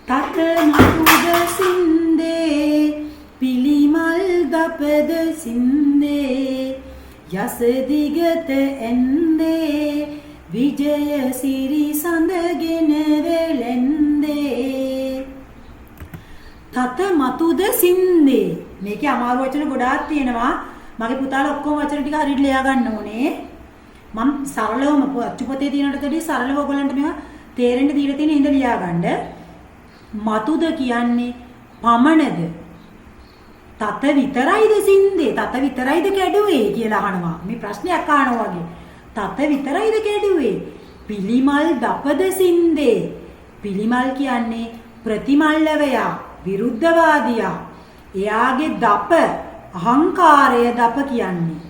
තත මතුද සින්දේ පිළිමල් දපද සින්දේ යස දිගත ඇන්දේ විජය සිරි සඳගෙන වෙලෙන්දේ. තත මතුද සින්දේ. මේකේ අමාරු වචන ගොඩාක් තියෙනවා. මගේ පුතාලා ඔක්කොම වචන ටික හරියට ලියා ගන්න ඕනේ. මම සරලවම අච්චුපතේ තියෙනටදී සරලව ඔයගලන්ට මේවා තේරෙන්න දීලා තියෙන ඉඳ ලියා ගන්න. මතුද කියන්නේ පමණද? තත විතරයිද සින්දේ? තත විතරයිද කැඩුවේ කියලා අහනවා. මේ ප්‍රශ්නයක් අහනවා වගේ. තත විතරයිද කැඩුවේ? පිළිමල් දපද සින්දේ. පිළිමල් කියන්නේ ප්‍රතිමල්ලවයා, විරුද්ධවාදියා. එයාගේ දප අහංකාරය දප කියන්නේ.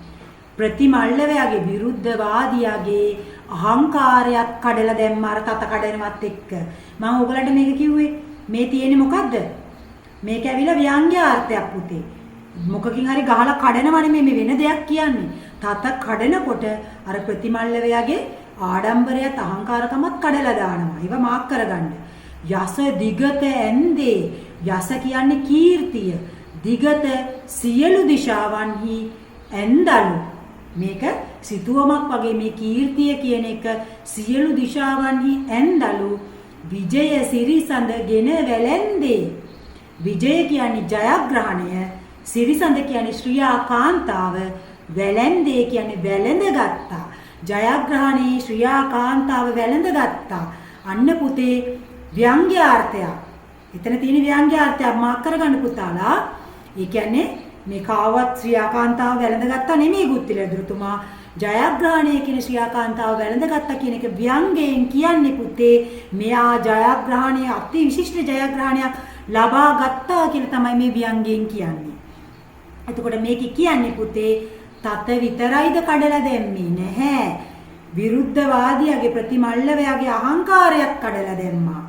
ප්‍රතිමල්ලවයාගේ විරුද්ධවාදියාගේ අහංකාරයත් කඩලා දැම්ම අර තත කඩනවත් එක්ක. මම ඔයගලන්ට මේක කිව්වේ මේ තියෙන්නේ මොකද්ද? මේක ඇවිල්ලා ව්‍යංග්‍යාර්ථයක් පුතේ. මොකකින් හරි ගහලා කඩනවනේ මේ වෙන දෙයක් කියන්නේ. තත කඩනකොට අර ප්‍රතිමල්ලවයාගේ ආඩම්බරයත් අහංකාරකමත් කඩලා දානවා. ඒව මාක් කරගන්න. යස දිගත ඇන්දේ. යස කියන්නේ කීර්තිය. දිගත සියලු දිශාවන්හි ඇන්දලු. මේක සිතුවමක් වගේ මේ කීර්තිය කියන එක සියලු දිශාවන්හි ඇන්දලු විජය සිරිසඳගෙන වැළැන්දේ. විජය කියන්නේ ජයග්‍රහණය, සිරිසඳ කියන්නේ ශ්‍රියා කාන්තාව, වැළැන්දේ කියන්නේ වැළඳගත්තා. ජයග්‍රහණේ ශ්‍රියා කාන්තාව වැළඳගත්තා. අන්න පුතේ ව්‍යංග්‍යාර්ථයක්. එතන තියෙන ව්‍යංග්‍යාර්ථයක් මාක් කරගන්න පුතාලා. ඒ කියන්නේ මේ කාවත් ශ්‍රියාකාන්තාව වැළඳගත්තා නෙමෙයි ගුත්තිල ඇදුරුතුමා. ජයග්‍රහණය කියන ශ්‍රියාකාන්තාව වැළඳගත්තා කියන එක ව්‍යංගයෙන් කියන්නේ පුතේ මෙයා ජයග්‍රහණය අති විශිෂ්ට ජයග්‍රහණයක් ලබා ගත්තා කියලා තමයි මේ ව්‍යංගයෙන් කියන්නේ. එතකොට මේක කියන්නේ පුතේ තත විතරයිද කඩලා දැම්මේ නැහැ. විරුද්ධවාදියාගේ ප්‍රතිමල්ලවයාගේ අහංකාරයක් කඩලා දැම්මා.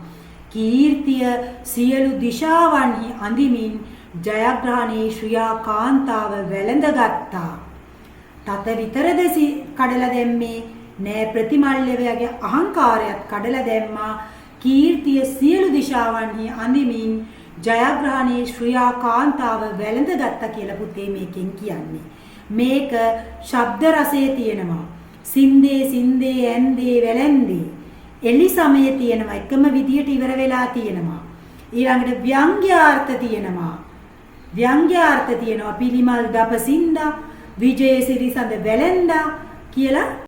කීර්තිය සියලු දිශාවන්හි අඳිමින් ජයග්‍රහණේ ශ්‍රියා කාන්තාව වැළඳගත්තා. තත විතරද කඩලා දැම්මේ නෑ. ප්‍රතිමල්ලවයාගේ අහංකාරයත් කඩලා දැම්මා. කීර්තිය සියලු දිශාවන්හි අඳිමින් ජයග්‍රහණේ ශ්‍රියා කාන්තාව වැළඳගත්තා කියලා පුතේ මේකෙන් කියන්නේ. මේක ශබ්ද රසයේ තියෙනවා. සින්දේ සින්දේ ඇන්දේ වැළැන්දේ එලි සමයේ තියෙනවා. එකම විදියට ඉවර වෙලා තියෙනවා. ඊළඟට ව්‍යංග්‍යාර්ථ තියෙනවා. ව්‍යංග්‍යාර්ථ තියෙනවා. පිළිමල් දපසින්දා, විජය සිරිසඳ වැළැන්දා කියලා